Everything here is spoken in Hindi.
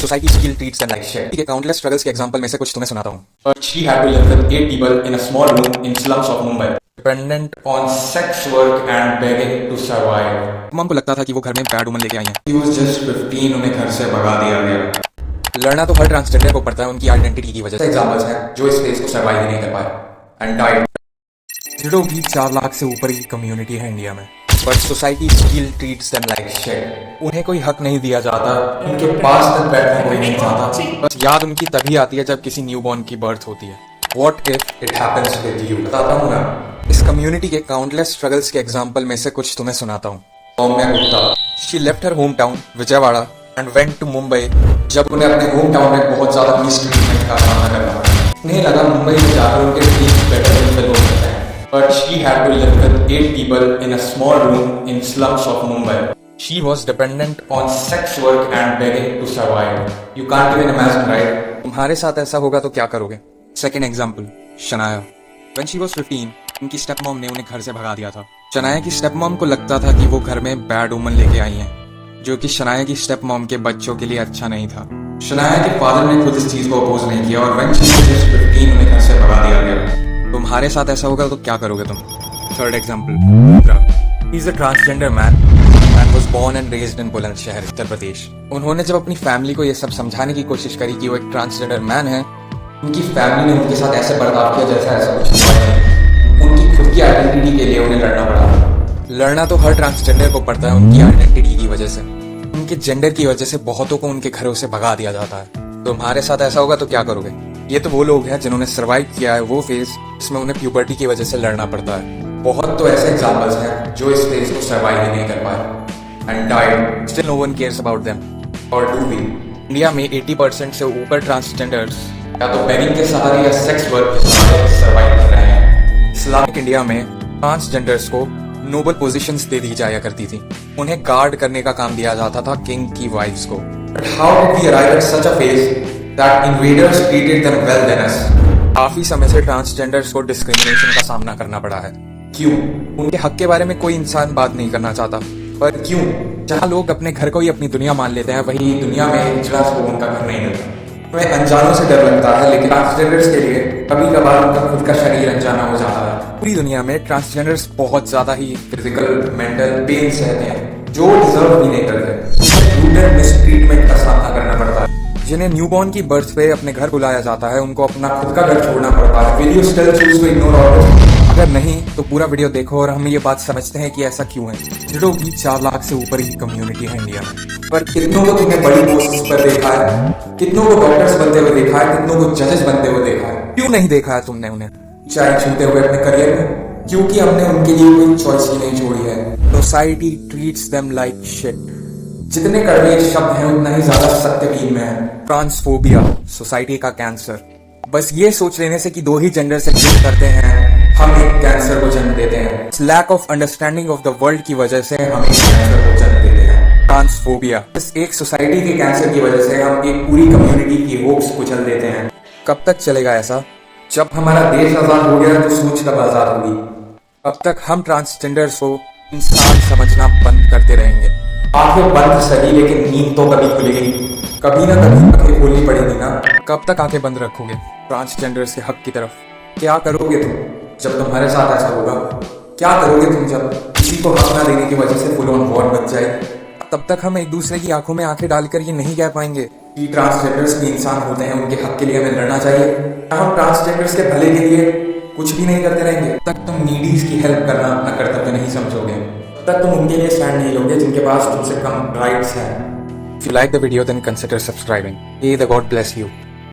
Society still treats them like shit. ठीक है, countless struggles के example में से कुछ तुम्हें सुनाता हूँ. But she had to live with 8 people in a small room in slums of Mumbai, dependent on sex work and begging to survive. Mom को लगता था कि वो घर में बैड वुमन लेके आई हैं. She was just 15, उन्हें घर से भगा दिया गया. लड़ना तो हर ट्रांसजेंडर को पड़ता है उनकी आइडेंटिटी की वजह से. एग्जाम्पल्स हैं जो इस फेज को सर्वाइव ही नहीं कर पाए एंड डाइड. जो भी 4 लाख से ऊपर की कम्युनिटी है इंडिया में, but society still treats them like shit. उन्हें कोई हक नहीं दिया जाता, उनके पास तक बैठना कोई नहीं चाहता. बस याद उनकी तभी आती है जब किसी न्यूबॉर्न की बर्थ होती है. What if it happens with you? बताता हूँ ना. इस कम्युनिटी के काउंटलेस स्ट्रगल्स के एग्जाम्पल में से कुछ तुम्हें सुनाता हूँ. Saumya Gupta. She left her hometown Vijayawada and went to Mumbai. जब उन्हें अपने होम टाउन में बहुत ज्यादा मिसट्रीटमेंट का सामना करना पड़ा, उन्हें लगा मुंबई में जाकर उनके ड्रीम्स बेटर फुलफिल हो सकते हैं. But she had to live with 8 people in a small room in slums of Mumbai. She was dependent on sex work and begging to survive. You can't even imagine, right? तुम्हारे साथ ऐसा होगा तो क्या करोगे? Second example, Shanaya. When she was 15, उनकी स्टेप मॉम ने उन्हें घर से भगा दिया था. शनाया की स्टेप मॉम को लगता था कि वो घर में बैड वुमन लेके आई हैं, जो कि शनाया की स्टेप मॉम के बच्चों के लिए अच्छा नहीं था. शनाया के फादर ने खुद इस चीज को अपोज नहीं किया और when she was just 15, उन्हें घर से भगा दिया गया. तुम्हारे साथ ऐसा होगा तो क्या करोगे तुम? Third example, Rudra. He is a transgender man and was born and raised in Bulandshahr, Uttar Pradesh. उन्होंने जब अपनी फैमिली को ये सब समझाने की कोशिश करी कि वो एक ट्रांसजेंडर मैन है, उनकी फैमिली ने उनके साथ ऐसे बर्ताव किया जैसा ऐसा कुछ हुआ नहीं. उनकी खुद की आइडेंटिटी के लिए उन्हें लड़ना पड़ा. लड़ना तो हर ट्रांसजेंडर को पड़ता है उनकी आइडेंटिटी की वजह से. उनके जेंडर की वजह से बहुतों को उनके घरों से भगा दिया जाता है. तुम्हारे साथ ऐसा होगा तो क्या करोगे? ये तो वो लोग हैं जिन्होंने सरवाइव किया है वो फेज जिसमें उन्हें प्यूबर्टी की वजह से लड़ना पड़ता है. बहुत तो ऐसे एग्जांपल्स हैं जो इस फेज को सरवाइव ही नहीं कर पाए and died. Still no one cares about them. और डू वी? इंडिया में 80% से ऊपर ट्रांसजेंडर्स या तो बेगिंग के सहारे या सेक्स वर्क के सहारे सर्वाइव कर रहे हैं. इस्लामिक इंडिया में ट्रांसजेंडर्स को नोबल पोजीशंस दे दी जाया करती थी. उन्हें गार्ड करने का काम दिया जाता था किंग की वाइफ्स को. But how did we arrive at such a phase that invaders treated them well than us? काफी समय से ट्रांसजेंडर्स को डिस्क्रिमिनेशन का सामना करना पड़ा है. क्यों? उनके हक के बारे में कोई इंसान बात नहीं करना चाहता. पर क्यों? जहाँ लोग अपने घर को ही अपनी दुनिया मान लेते हैं, वही दुनिया में इंडिविजुअल्स को उनका घर नहीं मिलता. हमें अनजानों से डर लगता है, लेकिन ट्रांसजेंडर्स के लिए कभी कभार उनका खुद का शरीर अनजाना हो जाता है. पूरी दुनिया में ट्रांसजेंडर्स बहुत ज्यादा ही फिजिकल मेंटल पेन सहते हैं जो डिजर्व भी नहीं करते. मिसट्रीटमेंट का सामना करना पड़ता है. जिन्हें न्यूबॉर्न की बर्थ पे अपने घर बुलाया जाता है, उनको अपना खुद का घर छोड़ना पड़ता है. Will you still choose to ignore all this? अगर नहीं तो पूरा वीडियो देखो और हम ये बात समझते हैं कि ऐसा क्यों है. जो भी 4 लाख से ऊपर की कम्युनिटी है इंडिया में, पर कितनों को तुमने बड़ी पोस्ट पर देखा है, कितनों को डॉक्टर्स बनते हुए देखा है, कितनों को जजेस बनते हुए देखा है. क्यों नहीं देखा है तुमने उन्हें चाहे छूते हुए अपने करियर में? क्योंकि हमने उनके लिए कोई चॉइस ही नहीं छोड़ी है. Society treats them like shit. जितने कड़वे शब्द हैं उतना ही ज्यादा सत्य भी इनमें है. ट्रांसफोबिया, सोसाइटी का कैंसर. बस ये सोच लेने से कि 2 ही जेंडर से एग्जिस्ट करते हैं, हम एक कैंसर को जन्म देते हैं. Lack of understanding of the world की वजह से हम एक कैंसर को जन्म देते हैं. ट्रांसफोबिया. इस एक सोसाइटी के कैंसर की वजह से हम एक पूरी कम्युनिटी की होप्स कुचल देते हैं. कब तक चलेगा ऐसा? जब हमारा देश आजाद हो गया तो सोच कब आजाद होगी? अब तक हम ट्रांसजेंडर्स को इंसान समझना बंद करते रहेंगे. आंखें बंद सही, लेकिन नींद तो कभी खुलेगी. कभी ना कभी आंखें खोलनी पड़ेगी ना. कब तक आंखें बंद रखोगे ट्रांसजेंडर्स के हक की तरफ? क्या करोगे तुम जब तुम्हारे साथ ऐसा होगा? क्या करोगे तुम जब किसी को हक ना देने की वजह से फुल ऑन वॉर बच जाए? तब तक हम एक दूसरे की आंखों में आंखें डालकर ये नहीं कह पाएंगे कि ट्रांसजेंडर्स भी इंसान होते हैं, उनके हक के लिए हमें लड़ना चाहिए. हम ट्रांसजेंडर्स के भले के लिए कुछ भी नहीं करते रहेंगे. तब तुम नीडीज की हेल्प करना अपना कर्तव्य नहीं समझोगे. तब तुम उनके लिए स्टैंड नहीं लोगे जिनके पास तुमसे कम राइट्स हैं. If you like the video, then consider subscribing. May the God bless you.